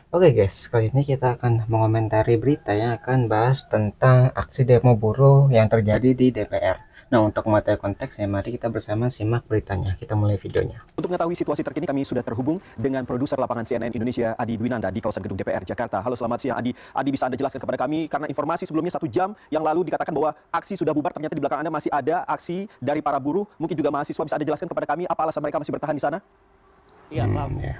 Oke guys, kali ini kita akan mengomentari berita yang akan bahas tentang aksi demo buruh yang terjadi di DPR. Nah, untuk mengetahui konteksnya, mari kita bersama simak beritanya. Kita mulai videonya. Untuk mengetahui situasi terkini, kami sudah terhubung dengan produser lapangan CNN Indonesia, Adi Dwinanda, di kawasan gedung DPR Jakarta. Halo, selamat siang, Adi. Adi, bisa Anda jelaskan kepada kami, karena informasi sebelumnya 1 jam yang lalu dikatakan bahwa aksi sudah bubar, ternyata di belakang Anda masih ada aksi dari para buruh, mungkin juga mahasiswa. Bisa Anda jelaskan kepada kami apa alasan mereka masih bertahan di sana? Iya,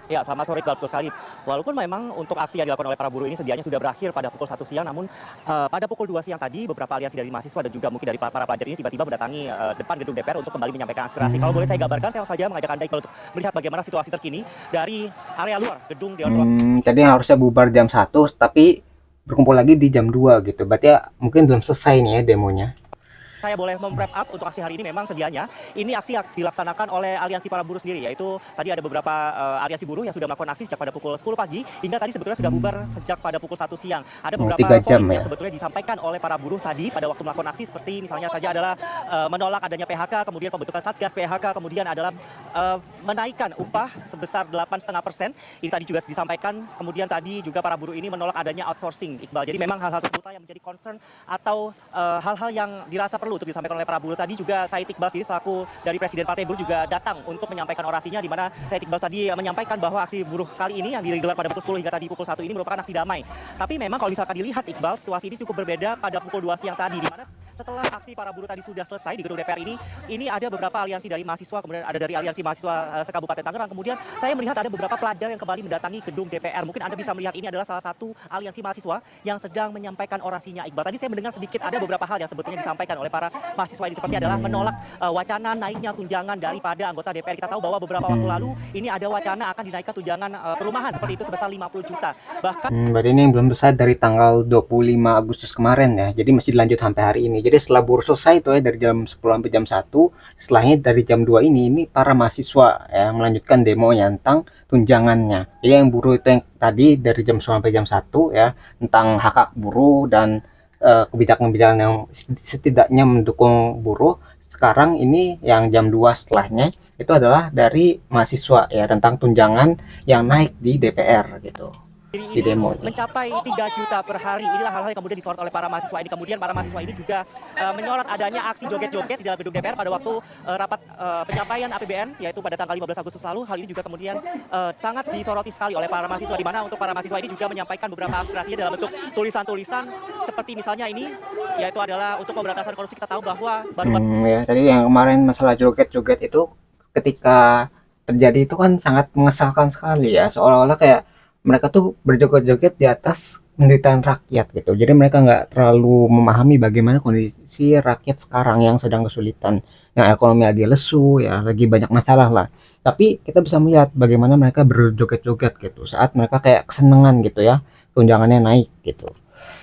Ya. selamat sore Iqbal, betul sekali. Walaupun memang untuk aksi yang dilakukan oleh para buruh ini sedianya sudah berakhir pada pukul 1 siang, namun pada pukul 2 siang tadi beberapa aliansi dari mahasiswa dan juga mungkin dari para pelajar ini tiba-tiba mendatangi depan gedung DPR untuk kembali menyampaikan aspirasi. Kalau boleh saya gambarkan, saya langsung saja mengajak Anda Iqbal untuk melihat bagaimana situasi terkini dari area luar gedung Dewan Perwakilan. Tadi harusnya bubar jam 1, tapi berkumpul lagi di jam 2 gitu. Berarti ya mungkin belum selesai nih ya demonya. Saya boleh mem-wrap up untuk aksi hari ini. Memang sedianya ini aksi yang dilaksanakan oleh aliansi para buruh sendiri, yaitu tadi ada beberapa aliansi buruh yang sudah melakukan aksi sejak pada pukul 10 pagi hingga tadi sebetulnya sudah bubar sejak pada pukul 1 siang. Ada Oh, beberapa 3 jam poin yang ya. sebetulnya disampaikan oleh para buruh tadi pada waktu melakukan aksi, seperti misalnya saja adalah menolak adanya PHK, kemudian pembentukan Satgas PHK, kemudian adalah menaikkan upah sebesar 8,5%. Ini tadi juga disampaikan. Kemudian tadi juga para buruh ini menolak adanya outsourcing, Iqbal. Jadi memang hal-hal tersebut yang menjadi concern atau hal-hal yang dirasa perlu untuk disampaikan oleh para buruh. Tadi juga Said Iqbal sendiri selaku dari Presiden Partai Buruh juga datang untuk menyampaikan orasinya, di mana Said Iqbal tadi menyampaikan bahwa aksi buruh kali ini yang digelar pada pukul 10 hingga tadi pukul 1 ini merupakan aksi damai. Tapi memang kalau misalkan dilihat Iqbal, situasi ini cukup berbeda pada pukul 2 siang tadi, di mana setelah aksi para buruh tadi sudah selesai di gedung DPR ini ada beberapa aliansi dari mahasiswa, kemudian ada dari aliansi mahasiswa sekabupaten Tangerang, kemudian saya melihat ada beberapa pelajar yang kembali mendatangi gedung DPR. Mungkin Anda bisa melihat ini adalah salah satu aliansi mahasiswa yang sedang menyampaikan orasinya, Iqbal. Tadi saya mendengar sedikit ada beberapa hal yang sebetulnya disampaikan oleh para mahasiswa ini, seperti adalah menolak wacana naiknya tunjangan daripada anggota DPR. Kita tahu bahwa beberapa waktu lalu ini ada wacana akan dinaikkan tunjangan perumahan seperti itu sebesar 50 juta. Bahkan Berarti ini belum selesai dari tanggal 25 Agustus kemarin ya. Jadi masih dilanjut sampai hari ini. Jadi setelah buruh selesai itu ya dari jam 10 sampai jam 1, setelahnya dari jam 2 ini para mahasiswa ya melanjutkan demonya tentang tunjangannya. Jadi yang buruh itu yang tadi dari jam 10 sampai jam 1 ya tentang hak hak buruh dan kebijakan-kebijakan yang setidaknya mendukung buruh. Sekarang ini yang jam 2 setelahnya itu adalah dari mahasiswa ya tentang tunjangan yang naik di DPR gitu. Di ini demo ini. mencapai 3 juta per hari. Inilah hal-hal yang kemudian disorot oleh para mahasiswa ini. Kemudian para mahasiswa ini juga menyorot adanya aksi joget-joget di dalam gedung DPR pada waktu rapat penyampaian APBN, yaitu pada tanggal 15 Agustus lalu. Hal ini juga kemudian sangat disoroti sekali oleh para mahasiswa, di mana untuk para mahasiswa ini juga menyampaikan beberapa aspirasinya dalam bentuk tulisan-tulisan seperti misalnya ini, yaitu adalah untuk pemberantasan korupsi. Kita tahu bahwa Ya, tadi yang kemarin masalah joget-joget itu ketika terjadi itu kan sangat mengesalkan sekali ya, seolah-olah kayak mereka tuh berjoget-joget di atas penderitaan rakyat gitu. Jadi mereka nggak terlalu memahami bagaimana kondisi rakyat sekarang yang sedang kesulitan, yang ekonomi lagi lesu ya, lagi banyak masalah lah. Tapi kita bisa melihat bagaimana mereka berjoget-joget gitu saat mereka kayak kesenangan gitu ya, tunjangannya naik gitu.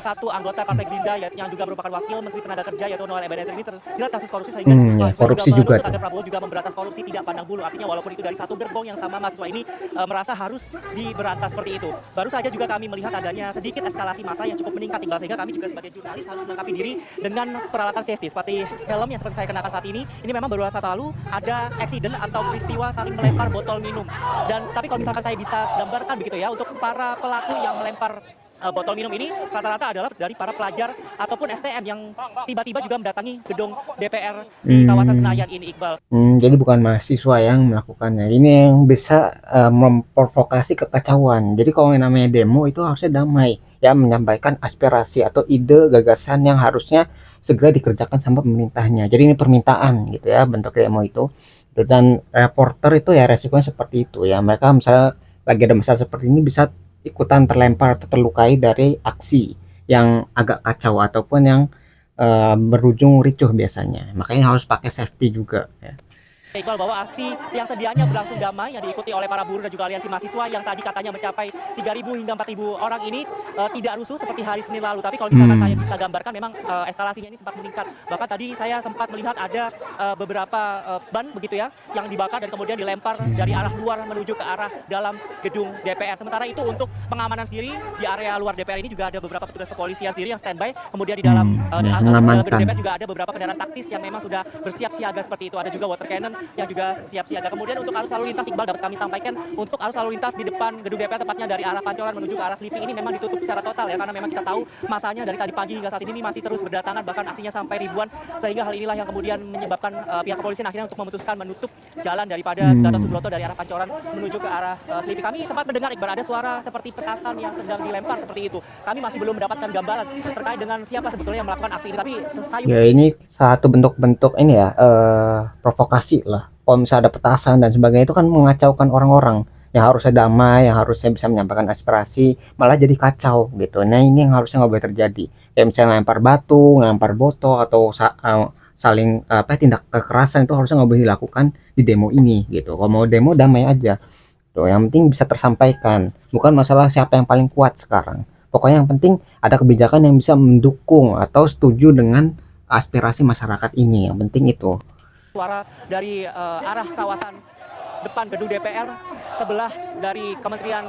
satu anggota Partai Gerindra yang juga merupakan wakil Menteri Tenaga Kerja, yaitu Noel Ebenezer, ini terjerat kasus korupsi, sehingga Ya, mahasiswa korupsi juga juga menuntut tuh. agar Prabowo juga memberantas korupsi tidak pandang bulu. Artinya walaupun itu dari satu gerbong yang sama, mahasiswa ini merasa harus diberantas seperti itu. Baru saja juga kami melihat adanya sedikit eskalasi massa yang cukup meningkat, Iqbal, sehingga kami juga sebagai jurnalis harus melengkapi diri dengan peralatan safety seperti helm yang seperti saya kenakan saat ini. Ini memang beberapa saat lalu ada accident atau peristiwa saling melempar botol minum. Dan tapi kalau misalkan saya bisa gambarkan begitu ya, untuk para pelaku yang melempar botol minum ini rata-rata adalah dari para pelajar ataupun STM yang tiba-tiba juga mendatangi gedung DPR di kawasan Senayan ini, Iqbal. Jadi bukan mahasiswa yang melakukannya. Ini yang bisa memprovokasi kekacauan. Jadi kalau yang namanya demo itu harusnya damai, ya menyampaikan aspirasi atau ide gagasan yang harusnya segera dikerjakan sama pemerintahnya. Jadi ini permintaan gitu ya bentuk demo itu. Dan reporter itu ya resikonya seperti itu ya. Mereka misalnya lagi ada masalah seperti ini bisa ikutan terlempar atau terlukai dari aksi yang agak kacau ataupun yang berujung ricuh biasanya. Makanya harus pakai safety juga ya. Iqbal, bahwa aksi yang sedianya berlangsung damai yang diikuti oleh para buruh dan juga aliansi mahasiswa yang tadi katanya mencapai 3.000 hingga 4.000 orang ini tidak rusuh seperti hari Senin lalu. Tapi kalau misalkan saya bisa gambarkan, memang eskalasinya ini sempat meningkat. Bahkan tadi saya sempat melihat ada beberapa ban begitu ya yang dibakar dan kemudian dilempar dari arah luar menuju ke arah dalam gedung DPR. Sementara itu untuk pengamanan sendiri di area luar DPR ini juga ada beberapa petugas kepolisian sendiri yang standby. Kemudian di dalam Ya, dalam gedung mengamankan. DPR juga ada beberapa kendaraan taktis yang memang sudah bersiap siaga seperti itu. Ada juga water cannon yang juga siap siaga. Kemudian untuk arus lalu lintas, Iqbal, dapat kami sampaikan untuk arus lalu lintas di depan gedung DPR tepatnya dari arah Pancoran menuju ke arah Selipi ini memang ditutup secara total ya, karena memang kita tahu masanya dari tadi pagi hingga saat ini masih terus berdatangan, bahkan aksinya sampai ribuan, sehingga hal inilah yang kemudian menyebabkan pihak kepolisian akhirnya untuk memutuskan menutup jalan daripada Gatot Subroto dari arah Pancoran menuju ke arah Selipi. Kami sempat mendengar, Iqbal, ada suara seperti petasan yang sedang dilempar seperti itu. Kami masih belum mendapatkan gambaran terkait dengan siapa sebetulnya yang melakukan aksi ini, tapi Ya ini satu bentuk-bentuk ini ya, provokasi lah. Kalau misalnya ada petasan dan sebagainya itu kan mengacaukan orang-orang yang harusnya damai, yang harusnya bisa menyampaikan aspirasi, malah jadi kacau gitu. Nah ini yang harusnya nggak boleh terjadi. Kayak misalnya lempar batu, lempar botol, atau saling tindak kekerasan itu harusnya nggak boleh dilakukan di demo ini gitu. Kalau mau demo damai aja. Tuh, yang penting bisa tersampaikan. Bukan masalah siapa yang paling kuat sekarang. Pokoknya yang penting ada kebijakan yang bisa mendukung atau setuju dengan aspirasi masyarakat ini. Yang penting itu. suara dari arah kawasan depan gedung DPR sebelah dari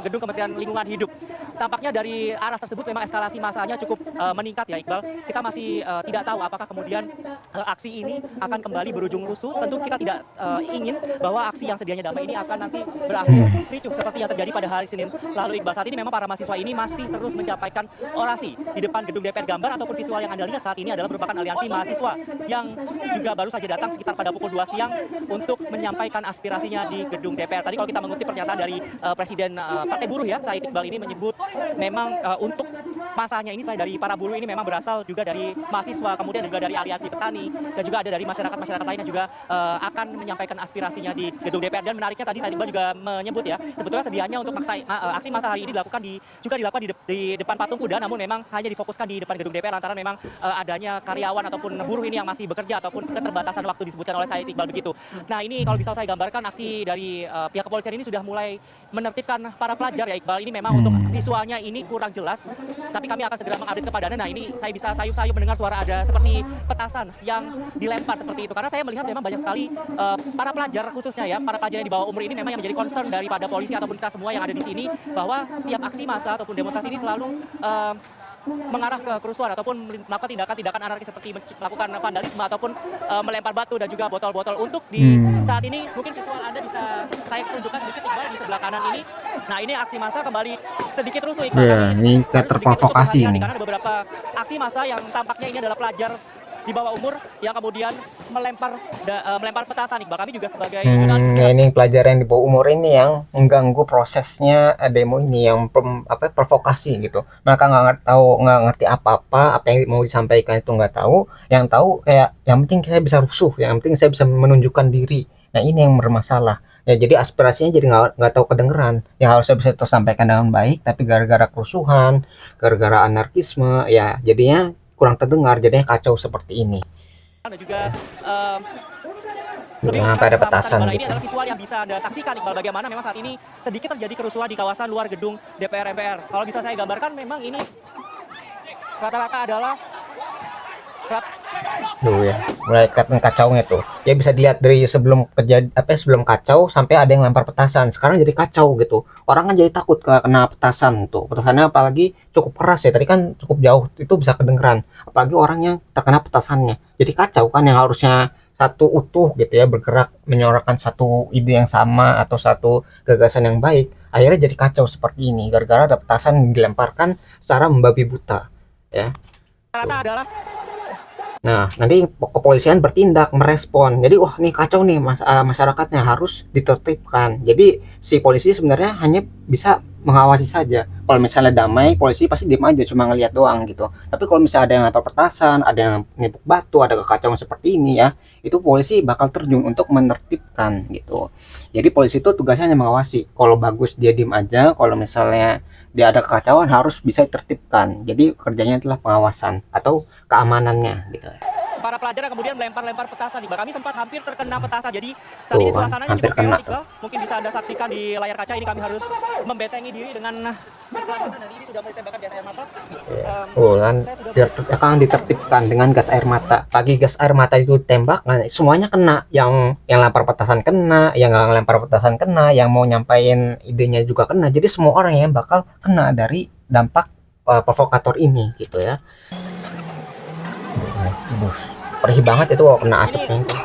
gedung Kementerian Lingkungan Hidup. Tampaknya dari arah tersebut memang eskalasi masanya cukup meningkat ya, Iqbal. Kita masih tidak tahu apakah kemudian aksi ini akan kembali berujung rusuh. Tentu kita tidak ingin bahwa aksi yang sedianya damai ini akan nanti berakhir ricuh seperti yang terjadi pada hari Senin lalu, Iqbal. Saat ini memang para mahasiswa ini masih terus menyampaikan orasi di depan gedung DPR. Gambar ataupun visual yang Anda lihat saat ini adalah merupakan aliansi mahasiswa yang juga baru saja datang sekitar pada pukul 2 siang untuk menyampaikan aspirasinya di gedung DPR. Tadi kalau kita mengutip pernyataan dari Presiden Partai Buruh ya, Said Iqbal, ini menyebut memang untuk masanya ini dari para buruh ini memang berasal juga dari mahasiswa, kemudian juga dari aliansi petani, dan juga ada dari masyarakat lain yang juga akan menyampaikan aspirasinya di gedung DPR. Dan menariknya tadi Said Iqbal juga menyebut ya, sebetulnya sedianya untuk aksi massa hari ini dilakukan di depan patung kuda, namun memang hanya difokuskan di depan gedung DPR lantaran memang adanya karyawan ataupun buruh ini yang masih bekerja ataupun keterbatasan waktu disebutkan oleh Said Iqbal begitu. Nah ini kalau bisa saya gambarkan aksi dari pihak kepolisian ini sudah mulai menertibkan para pelajar ya, Iqbal. Ini memang untuk visualnya ini kurang jelas, tapi kami akan segera mengupdate kepada Anda. Nah ini saya bisa sayup-sayup mendengar suara ada seperti petasan yang dilempar seperti itu, karena saya melihat memang banyak sekali para pelajar khususnya ya, para pelajar yang di bawah umur ini memang yang menjadi concern daripada polisi ataupun kita semua yang ada di sini, bahwa setiap aksi massa ataupun demonstrasi ini selalu mengarah ke kerusuhan ataupun melakukan tindakan-tindakan anarkis seperti melakukan vandalisme ataupun melempar batu dan juga botol-botol. Untuk di saat ini mungkin visual Anda bisa saya tunjukkan sedikit, Iqbal, di sebelah kanan ini. Nah ini aksi massa kembali sedikit rusuh, Iqbal. Ya, ini kayak terprovokasi ini. Karena ada beberapa aksi massa yang tampaknya ini adalah pelajar di bawah umur yang kemudian melempar petasan, Iqbal. Kami juga sebagai jurnalis ini pelajaran di bawah umur ini yang mengganggu prosesnya demo ini, yang provokasi gitu. Mereka nggak ngerti apa yang mau disampaikan itu nggak tahu. Yang tahu kayak yang penting saya bisa rusuh, yang penting saya bisa menunjukkan diri. Nah ini yang bermasalah. Ya jadi aspirasinya jadi nggak tahu kedengeran. Yang harusnya bisa tersampaikan dengan baik, tapi gara-gara kerusuhan, gara-gara anarkisme, ya jadinya kurang terdengar, jadinya kacau seperti ini. Dan juga sampai ada petasan ini gitu. adalah visual yang bisa Anda saksikan, Iqbal, bagaimana memang saat ini sedikit terjadi kerusuhan di kawasan luar gedung DPR MPR. Kalau bisa saya gambarkan, memang ini rata-rata adalah Duh ya, mulai kacaunya tuh. Ya bisa dilihat dari sebelum sebelum kacau sampai ada yang lempar petasan. Sekarang jadi kacau gitu. Orang kan jadi takut kena petasan tuh. Petasannya apalagi cukup keras ya. Tadi kan cukup jauh, itu bisa kedengeran. Apalagi orang yang terkena petasannya. Jadi kacau kan, yang harusnya satu utuh gitu ya, bergerak menyuarakan satu ide yang sama atau satu gagasan yang baik, akhirnya jadi kacau seperti ini gara-gara ada petasan yang dilemparkan secara membabi buta ya. rata adalah Nah, nanti kepolisian bertindak, merespon. Jadi, wah nih kacau nih, masyarakatnya harus ditertibkan. Jadi, si polisi sebenarnya hanya bisa mengawasi saja. Kalau misalnya damai, polisi pasti diem aja, cuma ngeliat doang gitu. Tapi kalau misalnya ada yang lempar petasan, ada yang nimpuk batu, ada kekacauan seperti ini ya, itu polisi bakal terjun untuk menertibkan gitu. Jadi, polisi itu tugasnya hanya mengawasi. Kalau bagus dia diem aja, kalau misalnya dia ada kekacauan harus bisa ditertibkan. Jadi kerjanya adalah pengawasan atau keamanannya gitu. para pelajar yang kemudian melempar-lempar petasan, Iqbal. Kami sempat hampir terkena petasan. Jadi saat ini Tuh, suasananya hampir cukup chaos, kena. Iqbal. Mungkin bisa Anda saksikan di layar kaca ini, kami harus membentengi diri dengan keselamatan, dan ini sudah mulai tembakan gas air mata. Kan akan ditertibkan dengan gas air mata. Pagi gas air mata itu tembak, nah, semuanya kena. Yang lempar petasan kena, yang nggak lempar petasan kena, yang mau nyampain idenya juga kena. Jadi semua orang yang bakal kena dari dampak provokator ini gitu ya. Perih banget itu kena asapnya itu.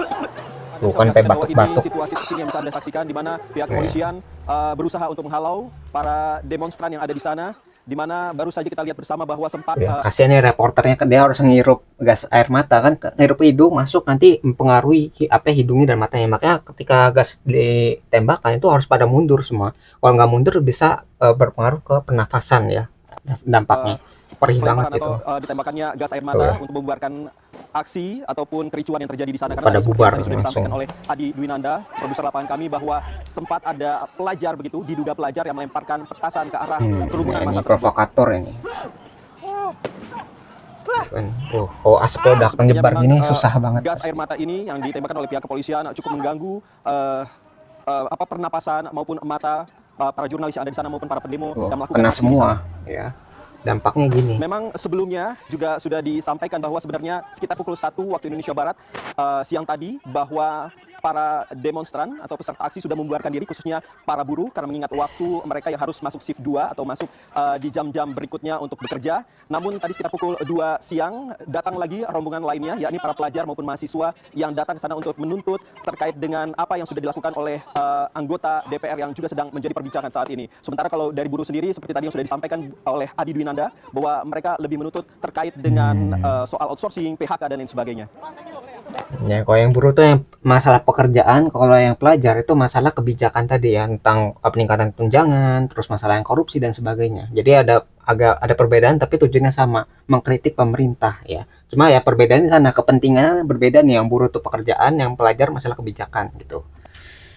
Anda bisa kan menyaksikan sampai bahwa ini batuk-batuk. situasi terkini yang bisa Anda saksikan di mana pihak Iya. kepolisian berusaha untuk menghalau para demonstran yang ada di sana, di mana baru saja kita lihat bersama bahwa sempat Ya, kasihan nih reporternya kan dia harus ngirup gas air mata kan, ngirup hidung masuk nanti mempengaruhi hidungnya dan matanya. Makanya ketika gas ditembakkan itu harus pada mundur semua. Kalau nggak mundur bisa berpengaruh ke pernafasan ya. Dampaknya perih banget pelemparan gitu. atau ditembakkannya gas air Tuh mata ya, untuk membubarkan aksi ataupun kericuan yang terjadi di sana, karena pada tadi seperti yang bubar tadi sudah langsung. disampaikan oleh Adi Dwinanda, produser lapangan kami, bahwa sempat ada pelajar begitu, diduga pelajar yang melemparkan petasan ke arah kerumunan Ya, ini massa tersebut. provokator ini. Kan, oh asapnya udah Sepertinya menyebar memang gini susah banget. gas air mata ini yang ditembakkan oleh pihak kepolisian cukup mengganggu pernapasan maupun mata para jurnalis yang ada di sana maupun para pendemo Tuh, yang melakukan kena aksi di sana. semua ya. Dampaknya gini. Memang sebelumnya juga sudah disampaikan bahwa sebenarnya sekitar pukul 1 waktu Indonesia Barat siang tadi, bahwa para demonstran atau peserta aksi sudah membubarkan diri, khususnya para buruh, karena mengingat waktu mereka yang harus masuk shift 2 atau masuk di jam-jam berikutnya untuk bekerja. Namun tadi sekitar pukul 2 siang datang lagi rombongan lainnya, yakni para pelajar maupun mahasiswa yang datang ke sana untuk menuntut terkait dengan apa yang sudah dilakukan oleh anggota DPR yang juga sedang menjadi perbincangan saat ini. Sementara kalau dari buruh sendiri, seperti tadi yang sudah disampaikan oleh Adi Dwinanda, bahwa mereka lebih menuntut terkait dengan soal outsourcing, PHK, dan lain sebagainya. Ya, kalau yang buruh tuh yang masalah pekerjaan, kalau yang pelajar itu masalah kebijakan tadi ya, tentang peningkatan tunjangan, terus masalah yang korupsi dan sebagainya. Jadi ada perbedaan tapi tujuannya sama, mengkritik pemerintah ya. Cuma ya perbedaan di sana, kepentingan berbeda nih, yang buruh tuh pekerjaan, yang pelajar masalah kebijakan gitu.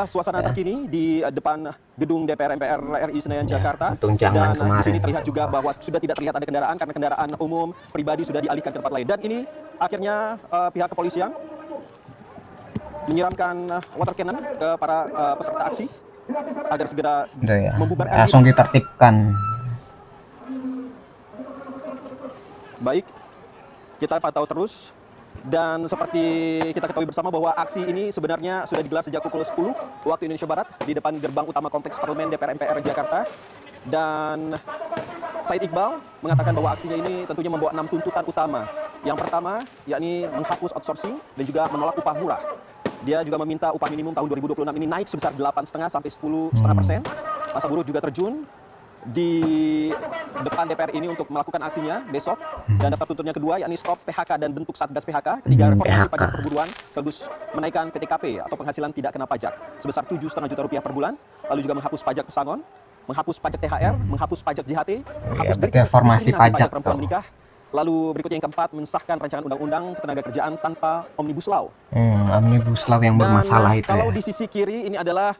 Suasana Ya. terkini di depan gedung DPR MPR RI Senayan, Ya, Jakarta. tunjangan Dan di sini kemarin. terlihat juga bahwa sudah tidak terlihat ada kendaraan karena kendaraan umum pribadi sudah dialihkan ke tempat lain. Dan ini akhirnya pihak kepolisian menyiramkan water cannon ke para peserta aksi agar segera Udah ya, membubarkan langsung diri. ditertibkan. Baik, kita pantau terus. Dan seperti kita ketahui bersama bahwa aksi ini sebenarnya sudah digelar sejak pukul 10 waktu Indonesia Barat di depan gerbang utama Kompleks Parlemen DPR MPR Jakarta. Dan Said Iqbal mengatakan bahwa aksinya ini tentunya membawa 6 tuntutan utama. Yang pertama, yakni menghapus outsourcing dan juga menolak upah murah. Dia juga meminta upah minimum tahun 2026 ini naik sebesar 8,5 sampai 10,5%. Masa buruh juga terjun di depan DPR ini untuk melakukan aksinya besok. Dan daftar tuntutannya kedua yakni stop PHK dan bentuk Satgas PHK. Ketiga, reformasi PHK. pajak perburuan sekaligus menaikkan PTKP atau penghasilan tidak kena pajak sebesar 7,5 juta rupiah per bulan. Lalu juga menghapus pajak pesangon, menghapus pajak THR, menghapus pajak JHT, menghapus berarti reformasi pajak perempuan tuh. menikah. Lalu berikutnya yang keempat, mensahkan rancangan undang-undang ketenagakerjaan tanpa omnibus law. Omnibus law yang Dan bermasalah itu kalau ya. di sisi kiri ini adalah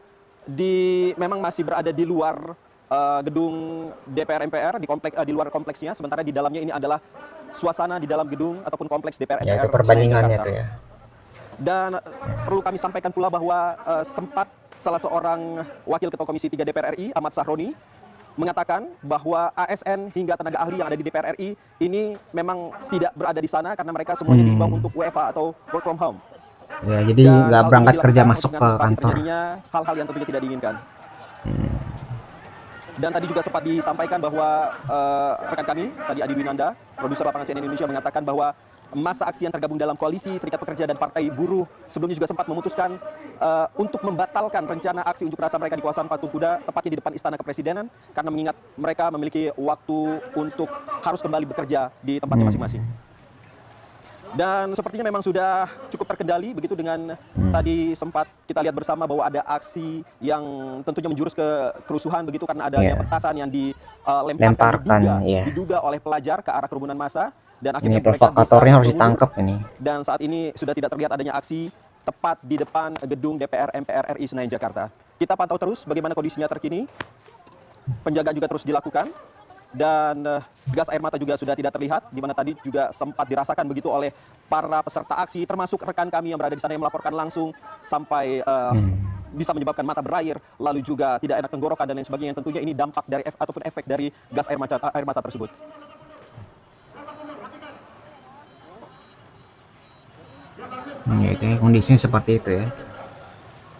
memang masih berada di luar gedung DPR MPR di luar kompleksnya, sementara di dalamnya ini adalah suasana di dalam gedung ataupun kompleks DPR Ya, MPR itu perbandingannya Senayan, tuh Jakarta. ya. Dan perlu kami sampaikan pula bahwa sempat salah seorang wakil ketua Komisi 3 DPR RI, Ahmad Sahroni, mengatakan bahwa ASN hingga tenaga ahli yang ada di DPR RI ini memang tidak berada di sana karena mereka semuanya diimbau untuk WFH atau work from home. Ya, jadi Dan nggak hal berangkat ini kerja dilakukan masuk untuk ke mengantisipasi kantor. terjadinya hal-hal yang tentunya tidak diinginkan. Dan tadi juga sempat disampaikan bahwa rekan kami, tadi Adi Dwinanda, produser lapangan CNN Indonesia, mengatakan bahwa massa aksi yang tergabung dalam koalisi Serikat Pekerja dan Partai Buruh sebelumnya juga sempat memutuskan untuk membatalkan rencana aksi unjuk rasa mereka di kawasan Patung Kuda, tepatnya di depan Istana Kepresidenan, karena mengingat mereka memiliki waktu untuk harus kembali bekerja di tempatnya masing-masing. Dan sepertinya memang sudah cukup terkendali begitu dengan tadi sempat kita lihat bersama bahwa ada aksi yang tentunya menjurus ke kerusuhan begitu karena adanya petasan yang Lemparkan, ya. diduga oleh pelajar ke arah kerumunan massa dan akhirnya Ini mereka provokatornya bisa harus mundur. ditangkap ini. Dan saat ini sudah tidak terlihat adanya aksi tepat di depan gedung DPR MPR RI Senayan, Jakarta. Kita pantau terus bagaimana kondisinya terkini. Penjagaan juga terus dilakukan. Dan gas air mata juga sudah tidak terlihat, di mana tadi juga sempat dirasakan begitu oleh para peserta aksi, termasuk rekan kami yang berada di sana yang melaporkan langsung sampai bisa menyebabkan mata berair, lalu juga tidak enak tenggorokan dan lain sebagainya. Yang tentunya ini dampak dari ataupun efek dari gas air mata tersebut. Ya, itu ya, kondisinya seperti itu ya.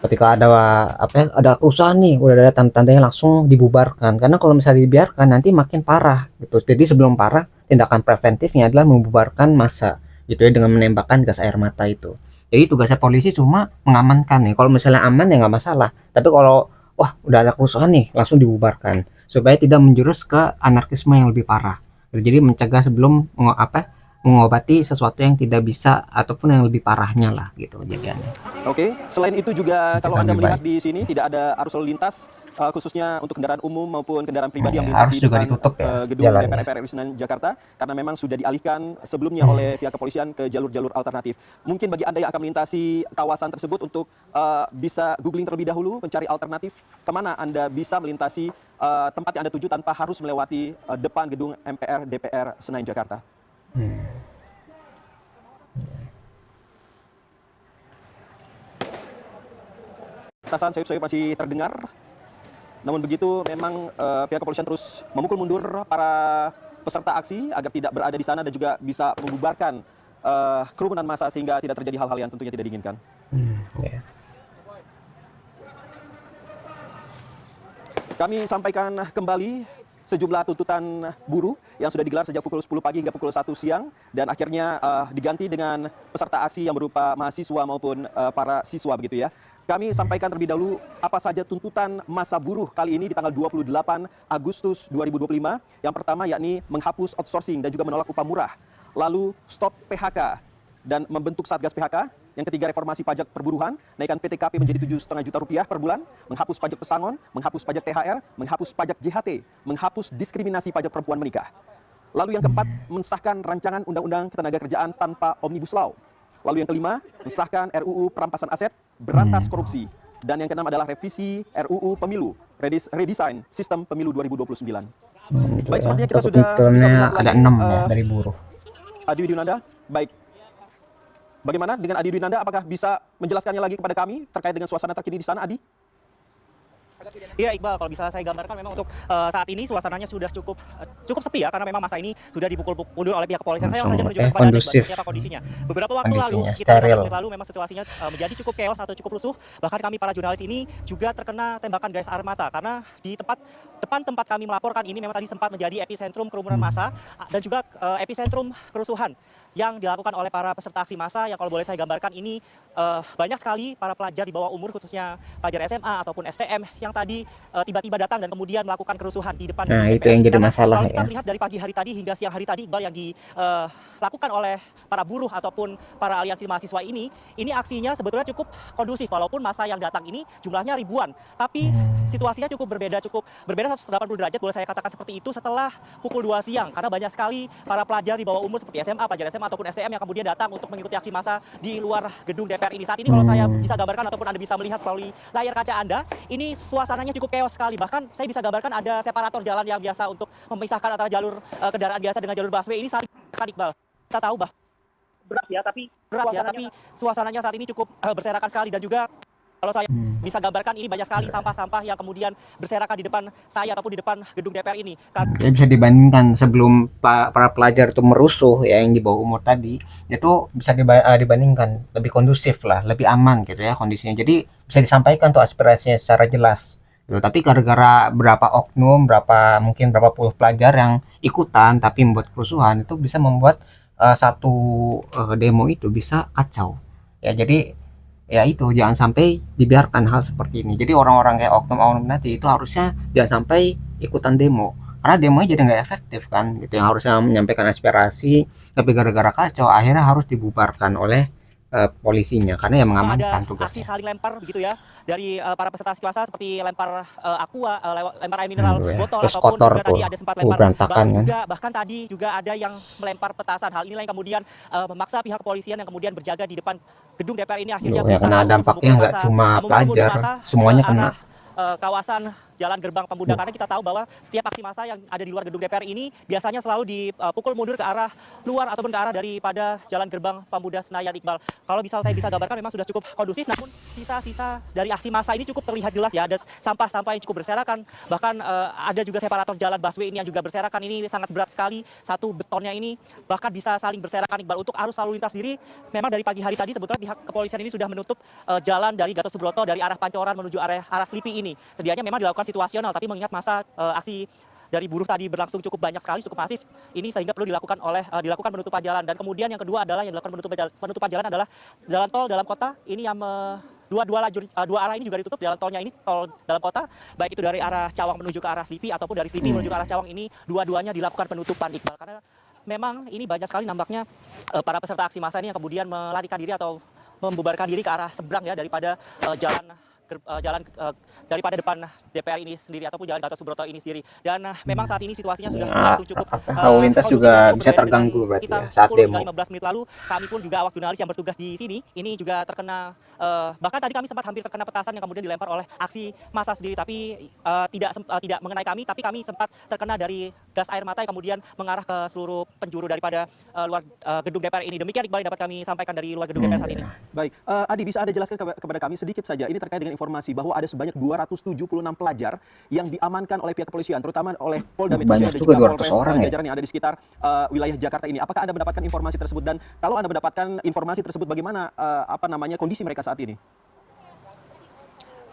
Ketika ada kerusuhan nih, udah ada tanda-tandanya langsung dibubarkan. Karena kalau misalnya dibiarkan nanti makin parah gitu. Jadi sebelum parah, tindakan preventifnya adalah membubarkan massa gitu ya, dengan menembakkan gas air mata itu. Jadi tugasnya polisi cuma mengamankan nih. Kalau misalnya aman ya nggak masalah. Tapi kalau wah udah ada kerusuhan nih, langsung dibubarkan supaya tidak menjurus ke anarkisme yang lebih parah. Jadi mencegah sebelum mengobati sesuatu yang tidak bisa ataupun yang lebih parahnya lah gitu kejadiannya. Oke, selain itu juga Itu kalau kan Anda lebih melihat baik. di sini tidak ada arus lalu lintas khususnya untuk kendaraan umum maupun kendaraan pribadi yang Ya, melintas harus di juga depan ditutup ya gedung jalannya. DPR RI Senayan Jakarta karena memang sudah dialihkan sebelumnya oleh pihak kepolisian ke jalur-jalur alternatif. Mungkin bagi Anda yang akan melintasi kawasan tersebut untuk bisa googling terlebih dahulu mencari alternatif kemana Anda bisa melintasi tempat yang Anda tuju tanpa harus melewati depan gedung MPR DPR Senayan Jakarta. Hmm. Tasan sayup-sayup masih terdengar. Namun begitu memang pihak kepolisian terus memukul mundur para peserta aksi agar tidak berada di sana dan juga bisa membubarkan kerumunan massa sehingga tidak terjadi hal-hal yang tentunya tidak diinginkan. Ya. Kami sampaikan kembali sejumlah tuntutan buruh yang sudah digelar sejak pukul 10 pagi hingga pukul 1 siang dan akhirnya diganti dengan peserta aksi yang berupa mahasiswa maupun para siswa begitu ya. Kami sampaikan terlebih dahulu apa saja tuntutan massa buruh kali ini di tanggal 28 Agustus 2025. Yang pertama yakni menghapus outsourcing dan juga menolak upah murah. Lalu stop PHK dan membentuk Satgas PHK. Yang ketiga reformasi pajak perburuhan, naikkan PTKP menjadi 7,5 juta rupiah per bulan, menghapus pajak pesangon, menghapus pajak THR, menghapus pajak JHT, menghapus diskriminasi pajak perempuan menikah. Lalu yang keempat, mensahkan rancangan undang-undang ketenagakerjaan tanpa Omnibus Law. Lalu yang kelima, mensahkan RUU perampasan aset, berantas korupsi. Dan yang keenam adalah revisi RUU Pemilu, redesign sistem pemilu 2029. Gitu Baik, ya. sepertinya kita Untuk sudah bisa detailnya melihat ada lagi 6 ya dari buruh. Adi Dwinanda. Baik. Bagaimana dengan Adi Dwinanda? Apakah bisa menjelaskannya lagi kepada kami terkait dengan suasana terkini di sana, Adi? Iya Iqbal, kalau bisa saya gambarkan memang untuk saat ini suasananya sudah cukup sepi ya karena memang masa ini sudah dipukul mundur oleh pihak kepolisian. Saya langsung saja menunjukkan kepada Anda Iqbal, kondusif. seperti apa kondisinya. Beberapa waktu lalu, Kondisinya sekitar 15 steril. menit lalu memang situasinya menjadi cukup chaos atau cukup rusuh. Bahkan kami para jurnalis ini juga terkena tembakan gas air mata karena di depan tempat kami melaporkan ini memang tadi sempat menjadi epicentrum kerumunan massa dan juga epicentrum kerusuhan yang dilakukan oleh para peserta aksi massa yang kalau boleh saya gambarkan ini banyak sekali para pelajar di bawah umur khususnya pelajar SMA ataupun STM yang tadi tiba-tiba datang dan kemudian melakukan kerusuhan di depan Nah, gedung itu DPR. yang jadi Karena masalah kalau kita ya. melihat dari pagi hari tadi hingga siang hari tadi Iqbal yang dilakukan oleh para buruh ataupun para aliansi mahasiswa ini aksinya sebetulnya cukup kondusif walaupun massa yang datang ini jumlahnya ribuan. Tapi situasinya cukup berbeda 180 derajat boleh saya katakan seperti itu setelah pukul 2 siang karena banyak sekali para pelajar di bawah umur seperti SMA, pelajar SMA ataupun STM yang kemudian datang untuk mengikuti aksi massa di luar gedung DPR ini. Saat ini kalau saya bisa gambarkan ataupun Anda bisa melihat melalui layar kaca Anda, ini suasananya cukup chaos sekali. Bahkan saya bisa gambarkan ada separator jalan yang biasa untuk memisahkan antara jalur kendaraan biasa dengan jalur busway ini saling Iqbal. Kita tahu berat ya, tapi suasananya saat ini cukup berserakan sekali dan juga kalau saya bisa gambarkan ini banyak sekali sampah-sampah yang kemudian berserakan di depan saya ataupun di depan gedung DPR ini. Ya, bisa dibandingkan sebelum para pelajar itu merusuh ya yang di bawah umur tadi itu bisa dibandingkan lebih kondusif lah, lebih aman gitu ya kondisinya. Jadi bisa disampaikan tuh aspirasinya secara jelas. Gitu. Tapi gara-gara berapa oknum, mungkin berapa puluh pelajar yang ikutan tapi membuat kerusuhan itu bisa membuat satu demo itu bisa kacau. Ya jadi ya itu jangan sampai dibiarkan hal seperti ini. Jadi orang-orang kayak oknum-oknum nanti itu harusnya jangan sampai ikutan demo karena demonya jadi nggak efektif kan gitu yang harusnya menyampaikan aspirasi tapi gara-gara kacau akhirnya harus dibubarkan oleh polisinya karena yang mengamankan Ada aksi tugasnya. saling lempar begitu ya dari para peserta aksi massa seperti lempar aqua, lempar air mineral Ya. botol Terus ataupun kotor juga tuh tadi ada sempat lempar berantakan batu kan. juga bahkan tadi juga ada yang melempar petasan. Hal inilah yang kemudian memaksa pihak kepolisian yang kemudian berjaga di depan gedung DPR ini akhirnya Yang berusaha kena untuk dampaknya memukul nggak cuma mundur pelajar, massa semuanya ke kena. arah kawasan Jalan Gerbang Pemuda karena kita tahu bahwa setiap aksi massa yang ada di luar gedung DPR ini biasanya selalu dipukul mundur ke arah luar ataupun ke arah daripada Jalan Gerbang Pemuda Senayan Iqbal. Kalau saya bisa gambarkan memang sudah cukup kondusif namun sisa-sisa dari aksi massa ini cukup terlihat jelas ya. Ada sampah-sampah yang cukup berserakan. Bahkan ada juga separator jalan busway ini yang juga berserakan. Ini sangat berat sekali. Satu betonnya ini bahkan bisa saling berserakan Iqbal. Untuk arus lalu lintas sendiri memang dari pagi hari tadi sebetulnya pihak kepolisian ini sudah menutup jalan dari Gatot Subroto dari arah Pancoran menuju arah Slipi ini. Sedianya memang dilakukan situasional tapi mengingat masa aksi dari buruh tadi berlangsung cukup banyak sekali, cukup masif ini sehingga perlu dilakukan penutupan jalan. Dan kemudian yang kedua adalah yang dilakukan penutupan jalan adalah jalan tol dalam kota ini yang dua arah ini juga ditutup. Jalan tolnya ini tol dalam kota, baik itu dari arah Cawang menuju ke arah Slipi ataupun dari Slipi menuju ke arah Cawang, ini dua-duanya dilakukan penutupan, Iqbal, karena memang ini banyak sekali nampaknya para peserta aksi massa ini yang kemudian melarikan diri atau membubarkan diri ke arah seberang ya daripada daripada depan DPR ini sendiri ataupun jalan Gatot Subroto ini sendiri. Dan memang saat ini situasinya sudah berlangsung cukup lalu lintas juga bisa terganggu berarti ya saat demo. 15 menit lalu kami pun juga awak jurnalis yang bertugas di sini ini juga terkena bahkan tadi kami sempat hampir terkena petasan yang kemudian dilempar oleh aksi massa sendiri, tapi tidak mengenai kami, tapi kami sempat terkena dari gas air mata yang kemudian mengarah ke seluruh penjuru daripada luar gedung DPR ini. Demikian Iqbal yang dapat kami sampaikan dari luar gedung DPR saat ini. Baik, Adi, bisa Anda jelaskan kepada kami sedikit saja ini terkait dengan informasi bahwa ada sebanyak 276 pelajar yang diamankan oleh pihak kepolisian, terutama oleh Polda Metro Jaya dan juga Polres jajaran yang ada di sekitar wilayah Jakarta ini. Apakah Anda mendapatkan informasi tersebut, dan kalau Anda mendapatkan informasi tersebut bagaimana kondisi mereka saat ini?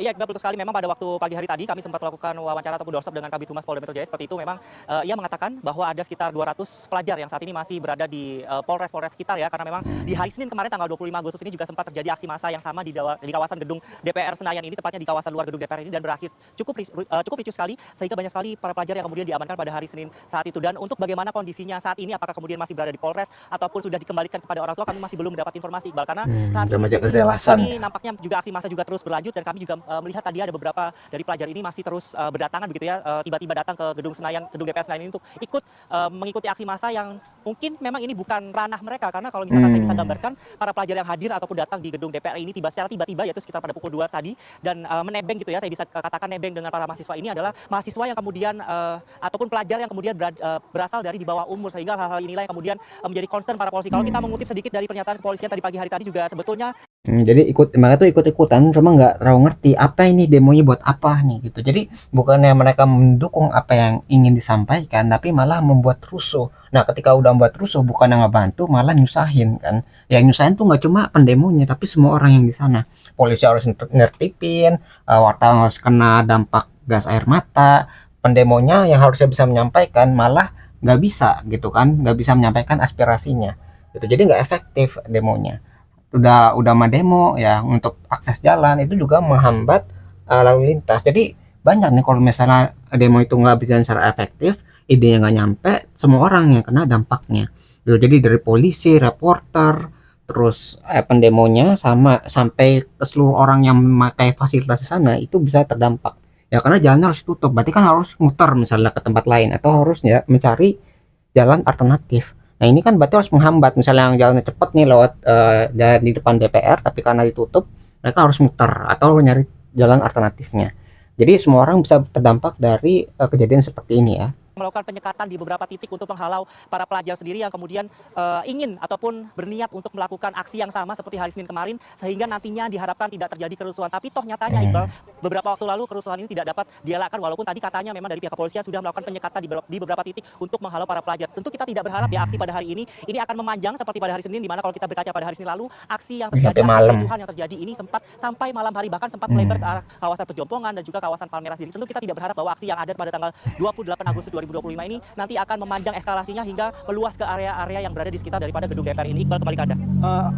Iya, Iqbal, betul sekali. Memang pada waktu pagi hari tadi kami sempat melakukan wawancara ataupun doorstop dengan Kabid Humas Polda Metro Jaya. Seperti itu memang ia mengatakan bahwa ada sekitar 200 pelajar yang saat ini masih berada di Polres sekitar ya. Karena memang di hari Senin kemarin tanggal 25 Agustus ini juga sempat terjadi aksi massa yang sama di kawasan gedung DPR Senayan ini, tepatnya di kawasan luar gedung DPR ini, dan berakhir cukup ricuh sekali sehingga banyak sekali para pelajar yang kemudian diamankan pada hari Senin saat itu. Dan untuk bagaimana kondisinya saat ini, apakah kemudian masih berada di Polres ataupun sudah dikembalikan kepada orang tua, kami masih belum mendapat informasi, Iqbal, karena saat ini nampaknya juga aksi massa juga terus berlanjut, dan kami juga melihat tadi ada beberapa dari pelajar ini masih terus berdatangan begitu ya, tiba-tiba datang ke gedung DPR Senayan ini untuk ikut mengikuti aksi massa yang mungkin memang ini bukan ranah mereka, karena kalau misalkan saya bisa gambarkan para pelajar yang hadir ataupun datang di gedung DPR ini secara tiba-tiba, yaitu sekitar pada pukul 2 tadi, dan menebeng gitu ya, saya bisa katakan nebeng dengan para mahasiswa ini adalah mahasiswa yang kemudian ataupun pelajar yang kemudian berasal dari di bawah umur, sehingga hal-hal inilah yang kemudian menjadi concern para polisi. Kalau kita mengutip sedikit dari pernyataan kepolisian tadi pagi hari tadi juga sebetulnya jadi mereka tuh ikut-ikutan, cuma nggak terlalu ngerti apa ini demonya buat apa nih gitu. Jadi bukannya mereka mendukung apa yang ingin disampaikan, tapi malah membuat rusuh. Nah, ketika udah membuat rusuh, bukannya ngebantu, malah nyusahin kan. Yang nyusahin tuh nggak cuma pendemonya, tapi semua orang yang di sana. Polisi harus nertipin, wartawan harus kena dampak gas air mata, pendemonya yang harusnya bisa menyampaikan malah nggak bisa gitu kan, nggak bisa menyampaikan aspirasinya. Gitu. Jadi nggak efektif demonya. Udah mah demo ya, untuk akses jalan itu juga menghambat lalu lintas. Jadi banyak nih kalau misalnya demo itu nggak berjalan secara efektif, idenya nggak nyampe, semua orang yang kena dampaknya. Jadi dari polisi, reporter, terus pendemonya sampai ke seluruh orang yang memakai fasilitas di sana itu bisa terdampak. Ya karena jalannya harus tutup, berarti kan harus muter misalnya ke tempat lain atau harus ya mencari jalan alternatif. Nah ini kan berarti harus menghambat, misalnya yang jalannya cepat nih lewat jalan di depan DPR, tapi karena ditutup mereka harus muter atau nyari jalan alternatifnya. Jadi semua orang bisa terdampak dari kejadian seperti ini ya. Melakukan penyekatan di beberapa titik untuk menghalau para pelajar sendiri yang kemudian ingin ataupun berniat untuk melakukan aksi yang sama seperti hari Senin kemarin, sehingga nantinya diharapkan tidak terjadi kerusuhan. Tapi toh nyatanya Iqbal, beberapa waktu lalu kerusuhan ini tidak dapat dielakkan, walaupun tadi katanya memang dari pihak kepolisian sudah melakukan penyekatan di beberapa titik untuk menghalau para pelajar. Tentu kita tidak berharap ya aksi pada hari ini akan memanjang seperti pada hari Senin, di mana kalau kita berkaca pada hari Senin lalu, aksi yang terjadi, kericuhan yang terjadi ini sempat sampai malam hari, bahkan sempat melebar ke arah kawasan Pejompongan dan juga kawasan Palmerah sendiri. Tentu kita tidak berharap bahwa aksi yang ada pada tanggal 28 Agustus 2025 ini nanti akan memanjang eskalasinya hingga meluas ke area-area yang berada di sekitar daripada gedung DPR ini. Iqbal, kembali ke Anda.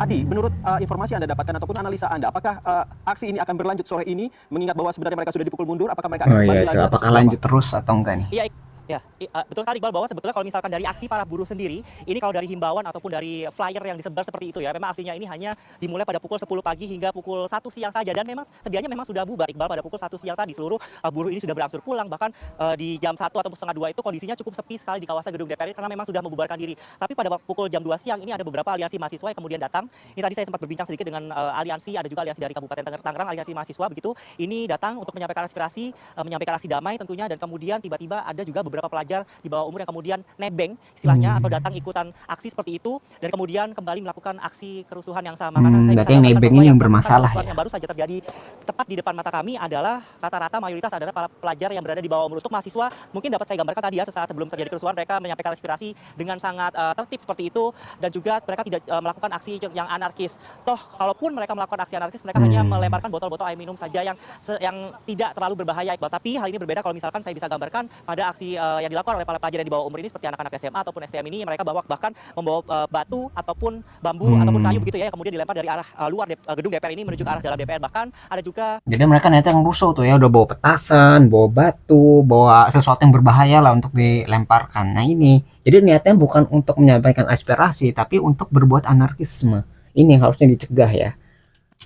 Adi, menurut informasi Anda dapatkan ataupun analisa Anda, apakah aksi ini akan berlanjut sore ini, mengingat bahwa sebenarnya mereka sudah dipukul mundur, apakah mereka akan kembali lagi? Apakah lanjut terus atau enggak nih? Iya, ya, betul sekali Iqbal, bahwa sebetulnya kalau misalkan dari aksi para buruh sendiri, ini kalau dari himbauan ataupun dari flyer yang disebar seperti itu ya, memang aksinya ini hanya dimulai pada pukul 10 pagi hingga pukul 1 siang saja, dan memang sedianya memang sudah bubar Iqbal pada pukul 1 siang tadi. Seluruh buruh ini sudah berangsur pulang, bahkan di jam 1 atau setengah 2 itu kondisinya cukup sepi sekali di kawasan gedung DPR karena memang sudah membubarkan diri. Tapi pada pukul jam 2 siang ini ada beberapa aliansi mahasiswa yang kemudian datang. Ini tadi saya sempat berbincang sedikit dengan aliansi, ada juga aliansi dari Kabupaten Tangerang, aliansi mahasiswa begitu. Ini datang untuk menyampaikan aspirasi, menyampaikan aksi damai tentunya, dan kemudian tiba-tiba ada juga beberapa pelajar di bawah umur yang kemudian nebeng istilahnya atau datang ikutan aksi seperti itu, dan kemudian kembali melakukan aksi kerusuhan yang sama. Karena saya berarti yang nebeng ini yang bermasalah ya. Yang baru saja terjadi tepat di depan mata kami adalah rata-rata mayoritas adalah para pelajar yang berada di bawah umur. Untuk mahasiswa mungkin dapat saya gambarkan tadi ya, sesaat sebelum terjadi kerusuhan mereka menyampaikan aspirasi dengan sangat tertib seperti itu, dan juga mereka tidak melakukan aksi yang anarkis. Toh kalaupun mereka melakukan aksi anarkis, mereka hanya melemparkan botol-botol air minum saja yang tidak terlalu berbahaya Iqbal. Tapi hal ini berbeda kalau misalkan saya bisa gambarkan pada aksi yang dilakukan oleh para pelajar yang di bawah umur ini seperti anak-anak SMA ataupun STM ini, mereka bahkan membawa batu ataupun bambu ataupun kayu begitu ya, yang kemudian dilempar dari arah luar gedung DPR ini menuju ke arah dalam DPR. Bahkan ada juga Jadi mereka ternyata yang rusuh tuh ya, udah bawa petasan, bawa batu, bawa sesuatu yang berbahaya lah untuk dilemparkan. Nah ini, jadi niatnya bukan untuk menyampaikan aspirasi, tapi untuk berbuat anarkisme. Ini yang harusnya dicegah ya.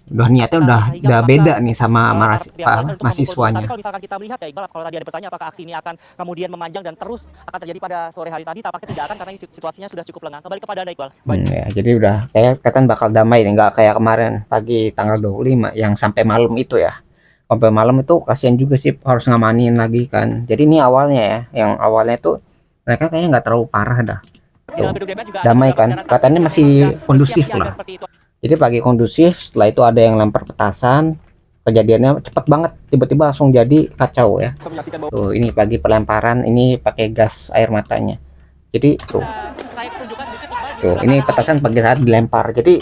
Udah niatnya sehingga udah memaksa beda nih sama para pihak polisian untuk memukul. Tapi mahasiswanya. kalau misalkan kita melihat ya Iqbal, kalau tadi ada bertanya apakah aksi ini akan kemudian memanjang dan terus akan terjadi pada sore hari tadi, tampaknya tidak akan karena situasinya sudah cukup lengang. Kembali kepada Anda Iqbal. Ya, jadi udah kayak kelihatan bakal damai nih, nggak kayak kemarin pagi tanggal 25 yang sampai malam itu ya. Sampai malam itu kasihan juga sih, harus ngamanin lagi kan. Jadi ini awalnya ya, yang awalnya tuh mereka kayaknya nggak terlalu parah dah. Di dalam gedung DPR juga Damai ada kan, kendaraan katanya taktis masih yang memang sudah kondusif bersiap siaga lah. seperti itu. Jadi pagi kondusif, setelah itu ada yang lempar petasan, kejadiannya cepet banget, tiba-tiba langsung jadi kacau ya. Bisa menyaksikan bahwa Tuh ini pagi pelemparan, ini pakai gas air matanya. Jadi tuh, Saya tunjukkan sedikit Iqbal, di tuh sebelah ini kanan petasan pagi saat dilempar. Jadi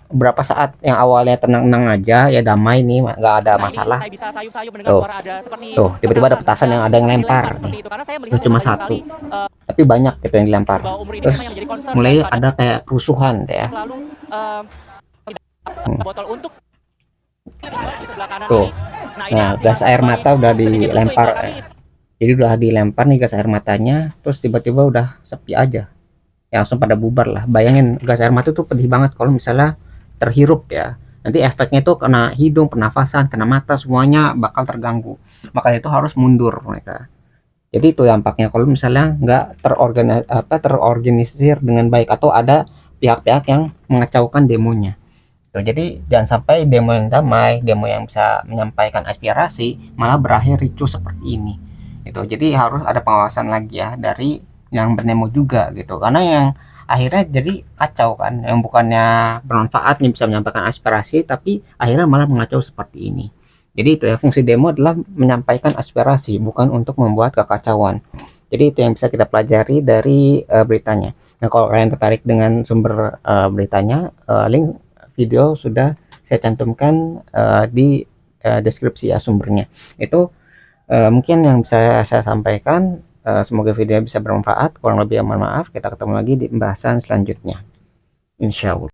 berapa saat yang awalnya tenang-tenang aja ya, damai nih, nggak ada Nah, ini masalah. saya bisa sayup-sayup mendengar Tuh, suara ada seperti tuh tiba-tiba ada petasan yang ada yang lempar seperti nih. itu. Karena saya Itu melihat cuma memang banyak satu, sekali tapi banyak gitu yang dilempar. di bawah umur ini Terus memang yang menjadi concern mulai daripada ada kayak kerusuhan ya. selalu botol untuk di sebelah kanan Tuh. ini. Nah, ini Nah, aksi gas air kembali mata udah sedikit rusuh, dilempar. Iqbal. Kami Jadi udah dilempar nih gas air matanya, terus tiba-tiba udah sepi aja. Ya langsung pada bubar lah. Bayangin gas air mata tuh pedih banget kalau misalnya terhirup ya. Nanti efeknya tuh kena hidung, pernafasan, kena mata, semuanya bakal terganggu. Makanya itu harus mundur mereka. Jadi itu dampaknya kalau misalnya nggak terorganisir dengan baik atau ada pihak-pihak yang mengacaukan demonya. Tuh, jadi jangan sampai demo yang damai, demo yang bisa menyampaikan aspirasi malah berakhir ricuh seperti ini. Gitu. Jadi harus ada pengawasan lagi ya dari yang berdemo juga gitu. Karena yang akhirnya jadi kacau kan, yang bukannya bermanfaat nih bisa menyampaikan aspirasi, tapi akhirnya malah mengacau seperti ini. Jadi itu ya, fungsi demo adalah menyampaikan aspirasi, bukan untuk membuat kekacauan. Jadi itu yang bisa kita pelajari dari beritanya. Nah kalau kalian tertarik dengan sumber beritanya, link video sudah saya cantumkan di deskripsi ya sumbernya. Itu mungkin yang bisa saya sampaikan. Semoga video bisa bermanfaat. Kurang lebih mohon maaf. Kita ketemu lagi di pembahasan selanjutnya, insya Allah.